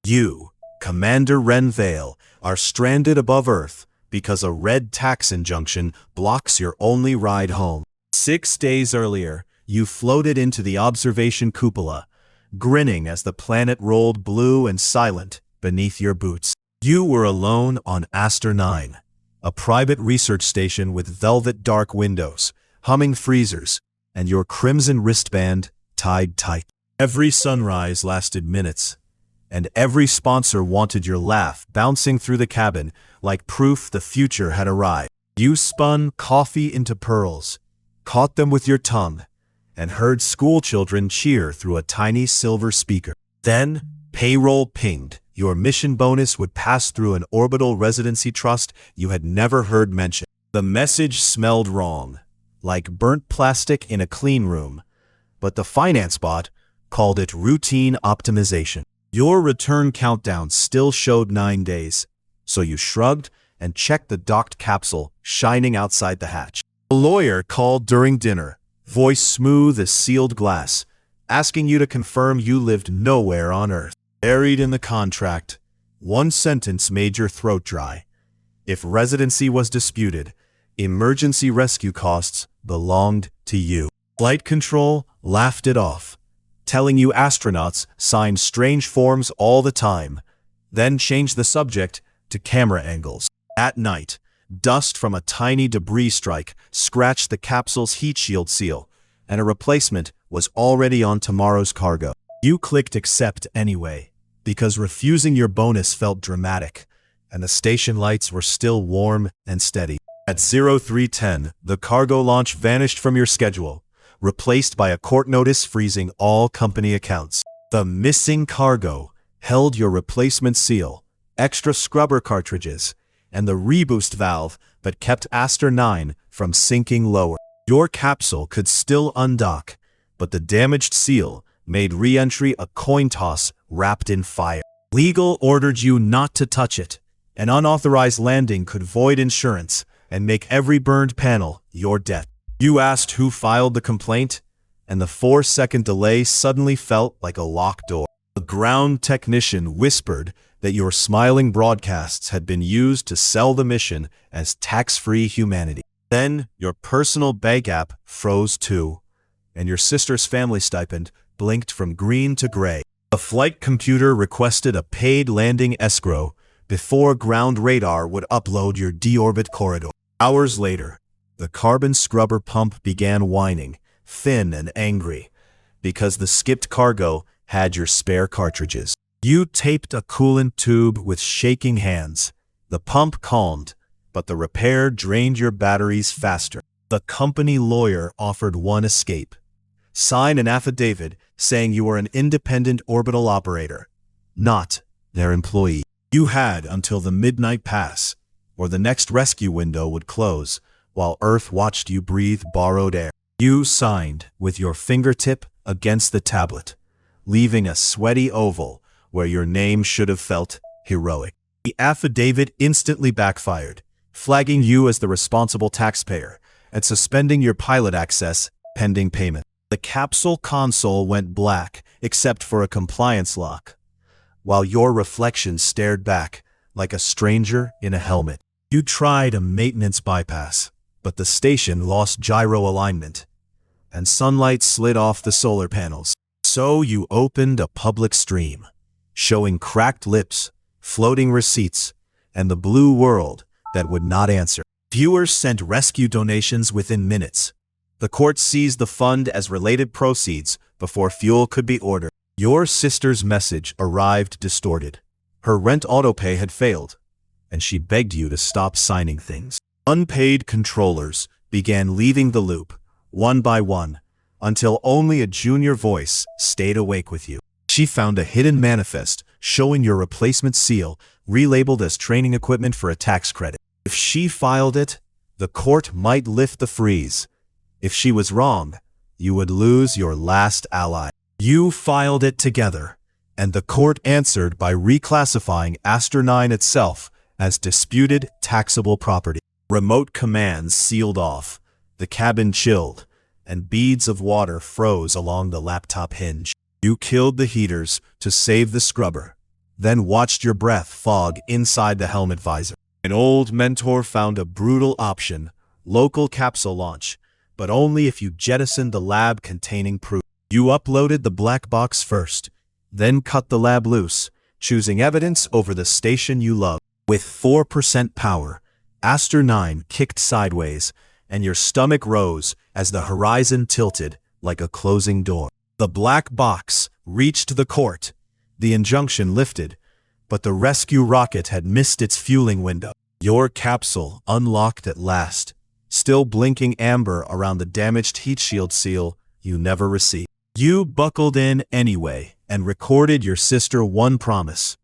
You, Commander Ren Vale, are stranded above Earth because a red tax injunction blocks your only ride home. 6 days earlier, you floated into the observation cupola, grinning as the planet rolled blue and silent beneath your boots. You were alone on Aster-9, a private research station with velvet dark windows, humming freezers, and your crimson wristband tied tight. Every sunrise lasted minutes, and every sponsor wanted your laugh bouncing through the cabin like proof the future had arrived. You spun coffee into pearls, caught them with your tongue, and heard schoolchildren cheer through a tiny silver speaker. Then, payroll pinged. Your mission bonus would pass through an orbital residency trust you had never heard mentioned. The message smelled wrong, like burnt plastic in a clean room, but the finance bot called it routine optimization. Your return countdown still showed 9 days, so you shrugged and checked the docked capsule shining outside the hatch. A lawyer called during dinner, voice smooth as sealed glass, asking you to confirm you lived nowhere on Earth. Buried in the contract, one sentence made your throat dry. If residency was disputed, emergency rescue costs belonged to you. Flight control laughed it off, telling you astronauts signed strange forms all the time, then changed the subject to camera angles. At night, dust from a tiny debris strike scratched the capsule's heat shield seal, and a replacement was already on tomorrow's cargo. You clicked accept anyway, because refusing your bonus felt dramatic, and the station lights were still warm and steady. At 0310, the cargo launch vanished from your schedule, replaced by a court notice freezing all company accounts. The missing cargo held your replacement seal, extra scrubber cartridges, and the reboost valve that kept Aster-9 from sinking lower. Your capsule could still undock, but the damaged seal made reentry a coin toss wrapped in fire. Legal ordered you not to touch it. An unauthorized landing could void insurance and make every burned panel your debt. You asked who filed the complaint, and the 4-second delay suddenly felt like a locked door. A ground technician whispered that your smiling broadcasts had been used to sell the mission as tax-free humanity. Then your personal bank app froze too, and your sister's family stipend blinked from green to gray. A flight computer requested a paid landing escrow before ground radar would upload your deorbit corridor. Hours later, the carbon scrubber pump began whining, thin and angry, because the skipped cargo had your spare cartridges. You taped a coolant tube with shaking hands. The pump calmed, but the repair drained your batteries faster. The company lawyer offered one escape. Sign an affidavit saying you were an independent orbital operator, not their employee. You had until the midnight pass, or the next rescue window would close, while Earth watched you breathe borrowed air. You signed with your fingertip against the tablet, leaving a sweaty oval where your name should have felt heroic. The affidavit instantly backfired, flagging you as the responsible taxpayer and suspending your pilot access pending payment. The capsule console went black except for a compliance lock, while your reflection stared back like a stranger in a helmet. You tried a maintenance bypass, but the station lost gyro alignment, and sunlight slid off the solar panels. So you opened a public stream, showing cracked lips, floating receipts, and the blue world that would not answer. Viewers sent rescue donations within minutes. The court seized the fund as related proceeds before fuel could be ordered. Your sister's message arrived distorted. Her rent autopay had failed, and she begged you to stop signing things. Unpaid controllers began leaving the loop, one by one, until only a junior voice stayed awake with you. She found a hidden manifest showing your replacement seal relabeled as training equipment for a tax credit. If she filed it, the court might lift the freeze. If she was wrong, you would lose your last ally. You filed it together, and the court answered by reclassifying Aster-9 itself as disputed taxable property. Remote commands sealed off, the cabin chilled, and beads of water froze along the laptop hinge. You killed the heaters to save the scrubber, then watched your breath fog inside the helmet visor. An old mentor found a brutal option, local capsule launch, but only if you jettisoned the lab containing proof. You uploaded the black box first, then cut the lab loose, choosing evidence over the station you love. With 4% power, Aster-9 kicked sideways, and your stomach rose as the horizon tilted like a closing door. The black box reached the court. The Injunction lifted, but the rescue rocket had missed its fueling window. Your capsule unlocked at last, still blinking amber around the damaged heat shield seal you never received. You buckled in anyway and recorded your sister one promise.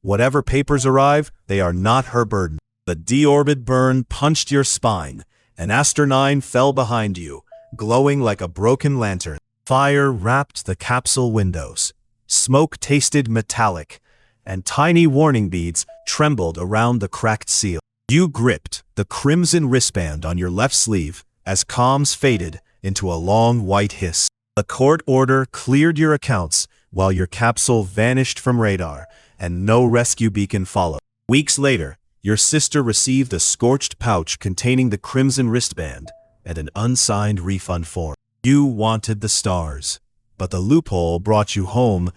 Whatever papers arrive, they are not her burden. The deorbit burn punched your spine, and Aster-9 fell behind you, glowing like a broken lantern. Fire wrapped the capsule windows. Smoke tasted metallic, and tiny warning beads trembled around the cracked seal. You gripped the crimson wristband on your left sleeve as comms faded into a long white hiss. The court order cleared your accounts while your capsule vanished from radar, and no rescue beacon followed. Weeks later, your sister received a scorched pouch containing the crimson wristband and an unsigned refund form. You wanted the stars, but the loophole brought you home